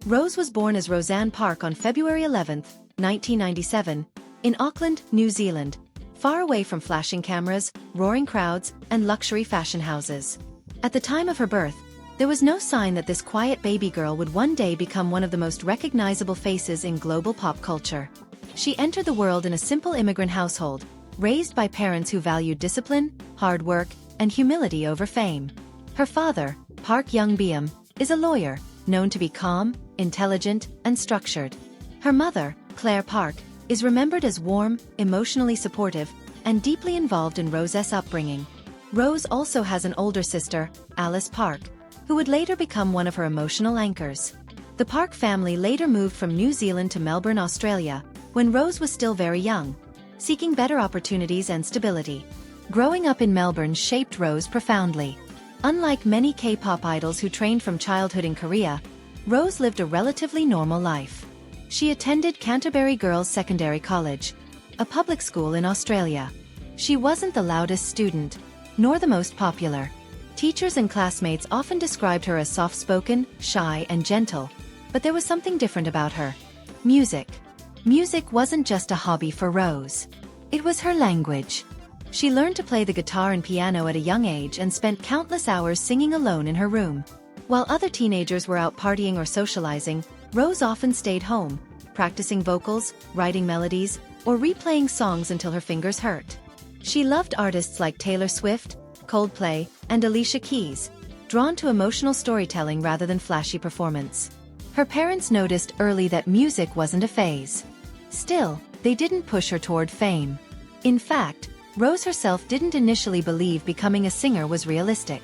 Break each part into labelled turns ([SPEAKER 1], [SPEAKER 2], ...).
[SPEAKER 1] Rose was born as Roseanne Park on February 11, 1997, in Auckland, New Zealand, far away from flashing cameras, roaring crowds, and luxury fashion houses. At the time of her birth, there was no sign that this quiet baby girl would one day become one of the most recognizable faces in global pop culture. She entered the world in a simple immigrant household, raised by parents who valued discipline, hard work, and humility over fame. Her father, Park Young-beom, is a lawyer, known to be calm, intelligent, and structured. Her mother, Claire Park, is remembered as warm, emotionally supportive, and deeply involved in Rose's upbringing. Rose also has an older sister, Alice Park, who would later become one of her emotional anchors. The Park family later moved from New Zealand to Melbourne, Australia, when Rose was still very young, seeking better opportunities and stability. Growing up in Melbourne shaped Rose profoundly. Unlike many K-pop idols who trained from childhood in Korea, Rose lived a relatively normal life. She attended Canterbury Girls Secondary College, a public school in Australia. She wasn't the loudest student, nor the most popular. Teachers and classmates often described her as soft-spoken, shy, and gentle, but there was something different about her. Music. Music wasn't just a hobby for Rose. It was her language. She learned to play the guitar and piano at a young age and spent countless hours singing alone in her room. While other teenagers were out partying or socializing, Rose often stayed home, practicing vocals, writing melodies, or replaying songs until her fingers hurt. She loved artists like Taylor Swift, Coldplay, and Alicia Keys, drawn to emotional storytelling rather than flashy performance. Her parents noticed early that music wasn't a phase. Still, they didn't push her toward fame. In fact, Rose herself didn't initially believe becoming a singer was realistic.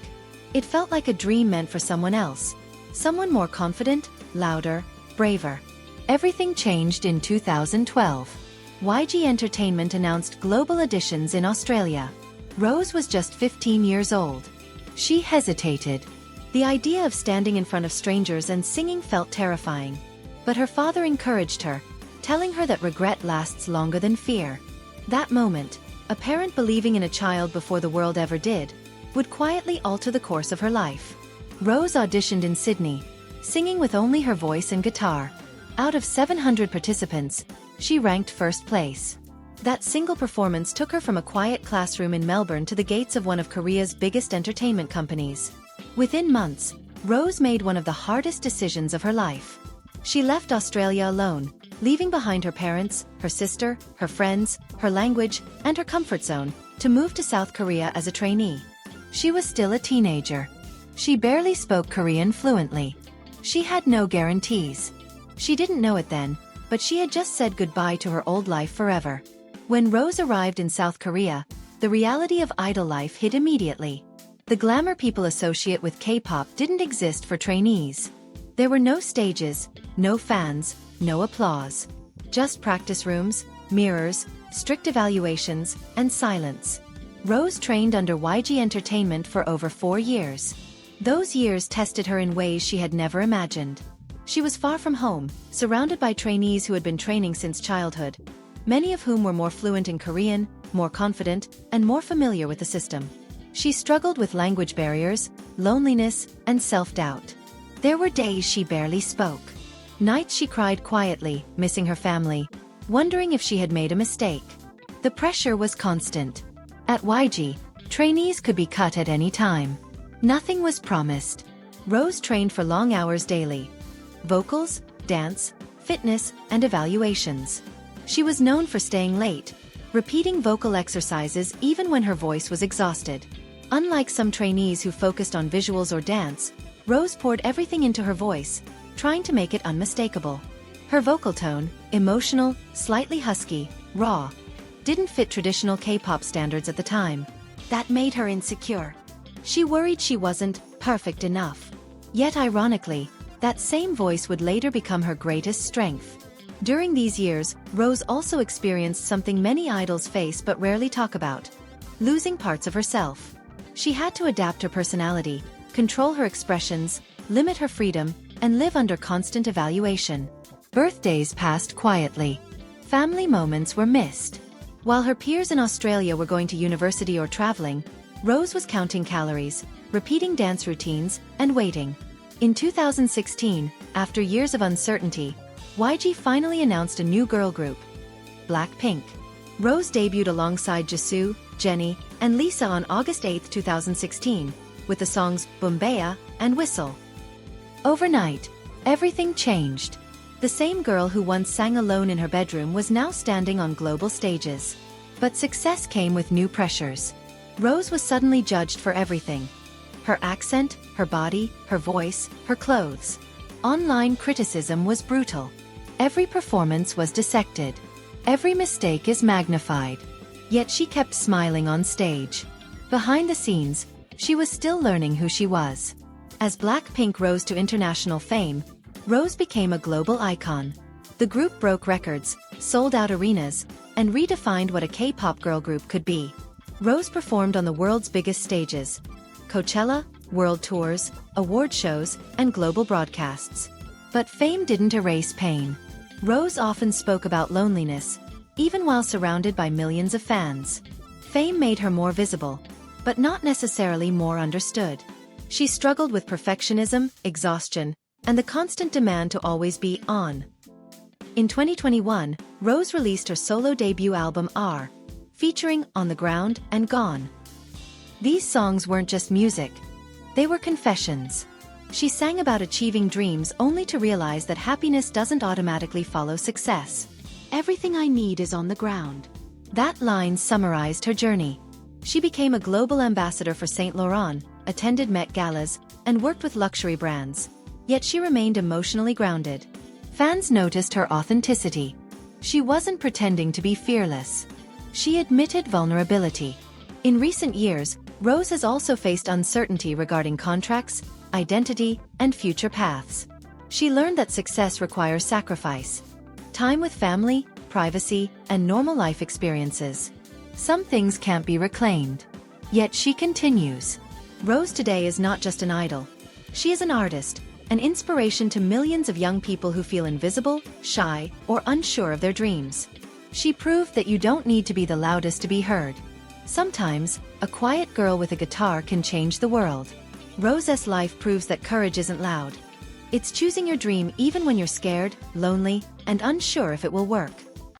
[SPEAKER 1] It felt like a dream meant for someone else, someone more confident, louder, braver. Everything changed in 2012. YG Entertainment announced global auditions in Australia. Rose was just 15 years old. She hesitated. The idea of standing in front of strangers and singing felt terrifying. But her father encouraged her, telling her that regret lasts longer than fear. That moment, a parent believing in a child before the world ever did, would quietly alter the course of her life. Rose auditioned in Sydney, singing with only her voice and guitar. Out of 700 participants, she ranked first place. That single performance took her from a quiet classroom in Melbourne to the gates of one of Korea's biggest entertainment companies. Within months, Rose made one of the hardest decisions of her life. She left Australia alone, leaving behind her parents, her sister, her friends, her language, and her comfort zone, to move to South Korea as a trainee. She was still a teenager. She barely spoke Korean fluently. She had no guarantees. She didn't know it then, but she had just said goodbye to her old life forever. When Rose arrived in South Korea, the reality of idol life hit immediately. The glamour people associate with K-pop didn't exist for trainees. There were no stages, no fans, no applause. Just practice rooms, mirrors, strict evaluations, and silence. Rose trained under YG Entertainment for over 4 years. Those years tested her in ways she had never imagined. She was far from home, surrounded by trainees who had been training since childhood, many of whom were more fluent in Korean, more confident, and more familiar with the system. She struggled with language barriers, loneliness, and self-doubt. There were days she barely spoke. Nights she cried quietly, missing her family, wondering if she had made a mistake. The pressure was constant. At YG, trainees could be cut at any time. Nothing was promised. Rose trained for long hours daily. Vocals, dance, fitness, and evaluations. She was known for staying late, repeating vocal exercises even when her voice was exhausted. Unlike some trainees who focused on visuals or dance, Rose poured everything into her voice, trying to make it unmistakable. Her vocal tone, emotional, slightly husky, raw, didn't fit traditional K-pop standards at the time. That made her insecure. She worried she wasn't perfect enough. Yet ironically, that same voice would later become her greatest strength. During these years, Rose also experienced something many idols face but rarely talk about: losing parts of herself. She had to adapt her personality, control her expressions, limit her freedom, and live under constant evaluation. Birthdays passed quietly. Family moments were missed. While her peers in Australia were going to university or traveling, Rose was counting calories, repeating dance routines, and waiting. In 2016, after years of uncertainty, YG finally announced a new girl group, BLACKPINK. Rose debuted alongside Jisoo, Jennie, and Lisa on August 8, 2016, with the songs Boombayah and Whistle. Overnight, everything changed. The same girl who once sang alone in her bedroom was now standing on global stages. But success came with new pressures. Rose was suddenly judged for everything. Her accent, her body, her voice, her clothes. Online criticism was brutal. Every performance was dissected. Every mistake is magnified. Yet she kept smiling on stage. Behind the scenes, she was still learning who she was. As BLACKPINK rose to international fame, Rose became a global icon. The group broke records, sold out arenas, and redefined what a K-pop girl group could be. Rose performed on the world's biggest stages: Coachella, world tours, award shows, and global broadcasts. But fame didn't erase pain. Rose often spoke about loneliness, even while surrounded by millions of fans. Fame made her more visible, but not necessarily more understood. She struggled with perfectionism, exhaustion, and the constant demand to always be on. In 2021, Rose released her solo debut album R, featuring On the Ground and Gone. These songs weren't just music, they were confessions. She sang about achieving dreams only to realize that happiness doesn't automatically follow success. Everything I need is on the ground. That line summarized her journey. She became a global ambassador for Saint Laurent, attended Met Galas, and worked with luxury brands. Yet she remained emotionally grounded. Fans noticed her authenticity. She wasn't pretending to be fearless. She admitted vulnerability. In recent years, Rose has also faced uncertainty regarding contracts, identity, and future paths. She learned that success requires sacrifice. Time with family, privacy, and normal life experiences. Some things can't be reclaimed. Yet she continues. Rose today is not just an idol. She is an artist, an inspiration to millions of young people who feel invisible, shy, or unsure of their dreams. She proved that you don't need to be the loudest to be heard. Sometimes, a quiet girl with a guitar can change the world. Rose's life proves that courage isn't loud. It's choosing your dream even when you're scared, lonely, and unsure if it will work.